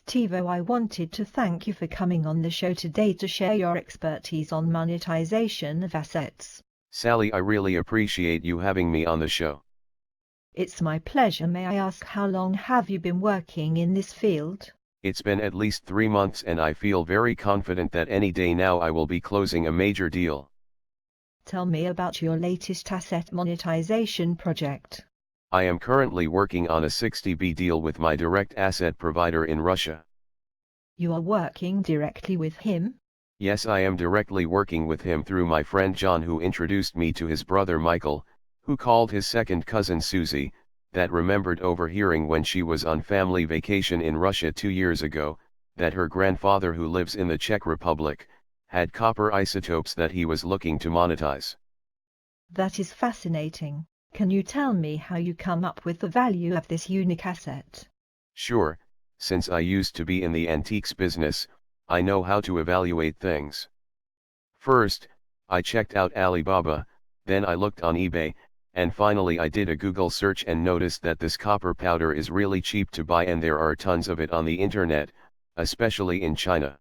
Tivo, I wanted to thank you for coming on the show today to share your expertise on monetization of assets. Sally, I really appreciate you having me on the show. It's my pleasure. May I ask, how long have you been working in this field? It's been at least 3 months and I feel very confident that any day now I will be closing a major deal. Tell me about your latest asset monetization project. I am currently working on a 60B deal with my direct asset provider in Russia. You are working directly with him? Yes, I am directly working with him through my friend John, who introduced me to his brother Michael, who called his second cousin Susie, that remembered overhearing when she was on family vacation in Russia 2 years ago, that her grandfather, who lives in the Czech Republic, had copper isotopes that he was looking to monetize. That is fascinating. Can you tell me how you come up with the value of this unique asset? Sure, since I used to be in the antiques business, I know how to evaluate things. First, I checked out Alibaba, then I looked on eBay, and finally I did a Google search and noticed that this copper powder is really cheap to buy and there are tons of it on the internet, especially in China.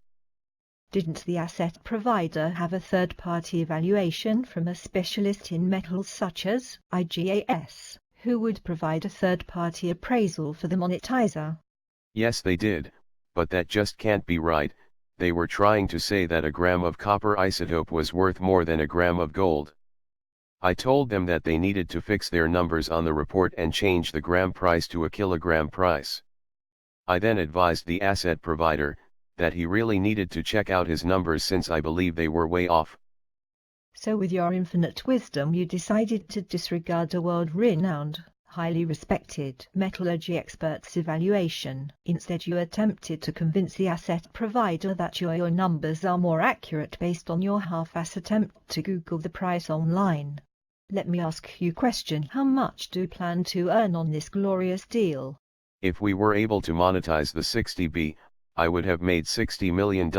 Didn't the asset provider have a third-party evaluation from a specialist in metals such as IGAS, who would provide a third-party appraisal for the monetizer? Yes, they did, but that just can't be right. They were trying to say that a gram of copper isotope was worth more than a gram of gold. I told them that they needed to fix their numbers on the report and change the gram price to a kilogram price. I then advised the asset provider that he really needed to check out his numbers since I believe they were way off. So with your infinite wisdom you decided to disregard a world-renowned, highly respected metallurgy expert's evaluation. Instead you attempted to convince the asset provider that your numbers are more accurate based on your half-ass attempt to Google the price online. Let me ask you a question. How much do you plan to earn on this glorious deal? If we were able to monetize the 60B, I would have made $60 million,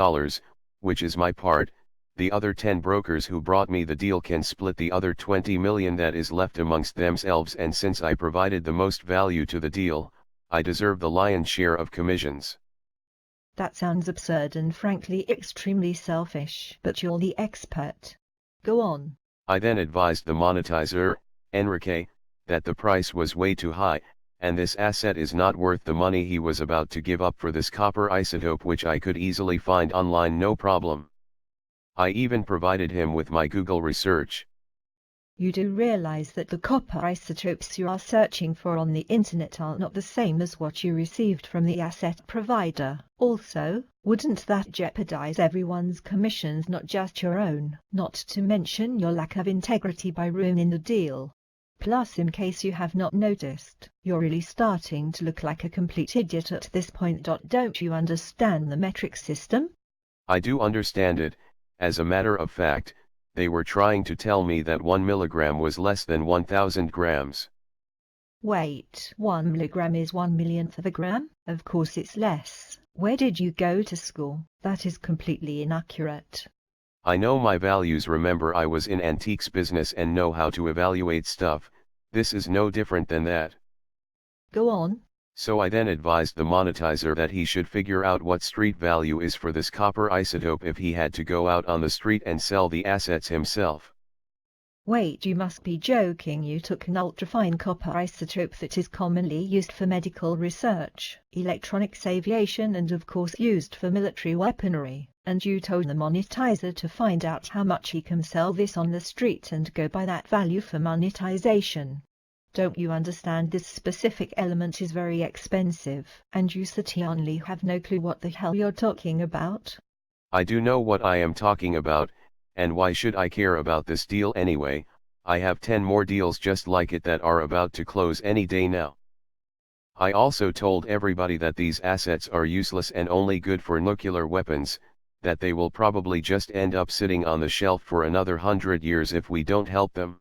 which is my part. The other 10 brokers who brought me the deal can split the other 20 million that is left amongst themselves, and since I provided the most value to the deal, I deserve the lion's share of commissions. That sounds absurd and frankly extremely selfish, but you're the expert. Go on. I then advised the monetizer, Enrique, that the price was way too high, and this asset is not worth the money he was about to give up for this copper isotope, which I could easily find online no problem. I even provided him with my Google research. You do realize that the copper isotopes you are searching for on the internet are not the same as what you received from the asset provider. Also, wouldn't that jeopardize everyone's commissions, not just your own, not to mention your lack of integrity by ruining the deal? Plus, in case you have not noticed, you're really starting to look like a complete idiot at this point. Don't you understand the metric system? I do understand it. As a matter of fact, they were trying to tell me that 1 milligram was less than 1,000 grams. Wait, 1 milligram is 1/1,000,000th of a gram? Of course it's less. Where did you go to school? That is completely inaccurate. I know my values. Remember, I was in antiques business and know how to evaluate stuff. This is no different than that. Go on. So I then advised the monetizer that he should figure out what street value is for this copper isotope if he had to go out on the street and sell the assets himself. Wait, you must be joking. You took an ultrafine copper isotope that is commonly used for medical research, electronics, aviation, and of course used for military weaponry, and you told the monetizer to find out how much he can sell this on the street and go by that value for monetization. Don't you understand? This specific element is very expensive, and you certainly have no clue what the hell you're talking about. I do know what I am talking about, and why should I care about this deal anyway? I have 10 more deals just like it that are about to close any day now. I also told everybody that these assets are useless and only good for nuclear weapons, that they will probably just end up sitting on the shelf for another 100 years if we don't help them.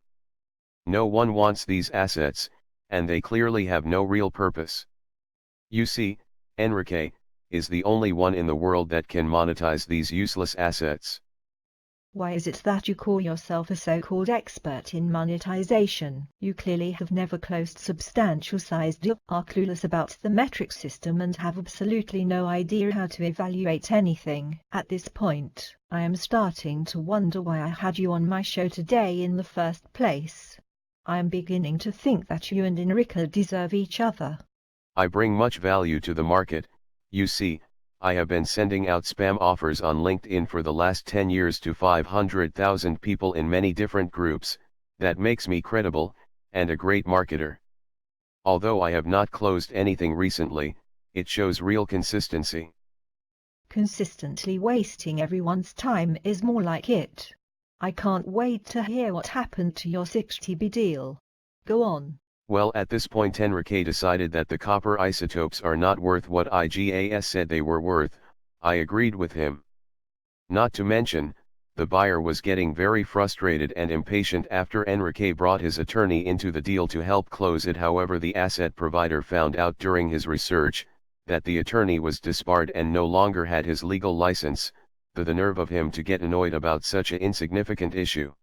No one wants these assets, and they clearly have no real purpose. You see, Enrique is the only one in the world that can monetize these useless assets. Why is it that you call yourself a so-called expert in monetization? You clearly have never closed substantial sized deals, are clueless about the metric system and have absolutely no idea how to evaluate anything. At this point, I am starting to wonder why I had you on my show today in the first place. I am beginning to think that you and Enrica deserve each other. I bring much value to the market. You see, I have been sending out spam offers on LinkedIn for the last 10 years to 500,000 people in many different groups. That makes me credible, and a great marketer. Although I have not closed anything recently, it shows real consistency. Consistently wasting everyone's time is more like it. I can't wait to hear what happened to your 60B deal. Go on. Well, at this point Enrique decided that the copper isotopes are not worth what IGAS said they were worth. I agreed with him. Not to mention, the buyer was getting very frustrated and impatient after Enrique brought his attorney into the deal to help close it. However, the asset provider found out during his research that the attorney was disbarred and no longer had his legal license. The nerve of him to get annoyed about such an insignificant issue.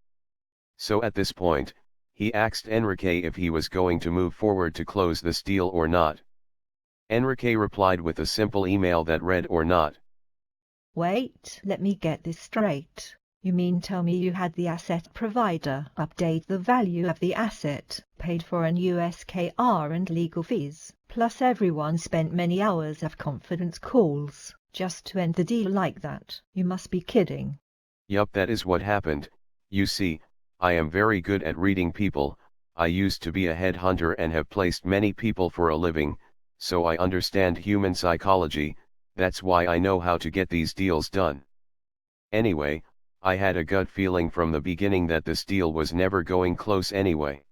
So at this point, he asked Enrique if he was going to move forward to close this deal or not. Enrique replied with a simple email that read or not. Wait, let me get this straight. You mean tell me you had the asset provider update the value of the asset, paid for an USKR and legal fees, plus everyone spent many hours of confidence calls, just to end the deal like that? You must be kidding. Yup, that is what happened. You see, I am very good at reading people. I used to be a headhunter and have placed many people for a living, so I understand human psychology. That's why I know how to get these deals done. Anyway, I had a gut feeling from the beginning that this deal was never going close anyway.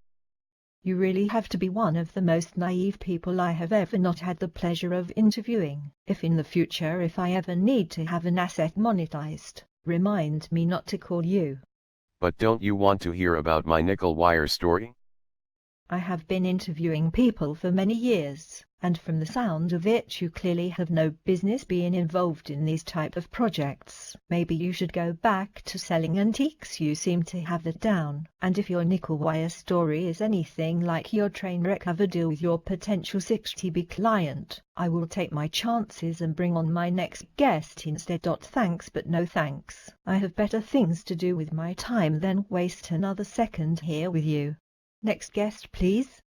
You really have to be one of the most naive people I have ever not had the pleasure of interviewing. If in the future if I ever need to have an asset monetized, remind me not to call you. But don't you want to hear about my nickel wire story? I have been interviewing people for many years, and from the sound of it you clearly have no business being involved in these type of projects. Maybe you should go back to selling antiques. You seem to have that down, and if your nickel wire story is anything like your train wreck cover deal with your potential 60B client, I will take my chances and bring on my next guest instead. Thanks but no thanks. I have better things to do with my time than waste another second here with you. Next guest please.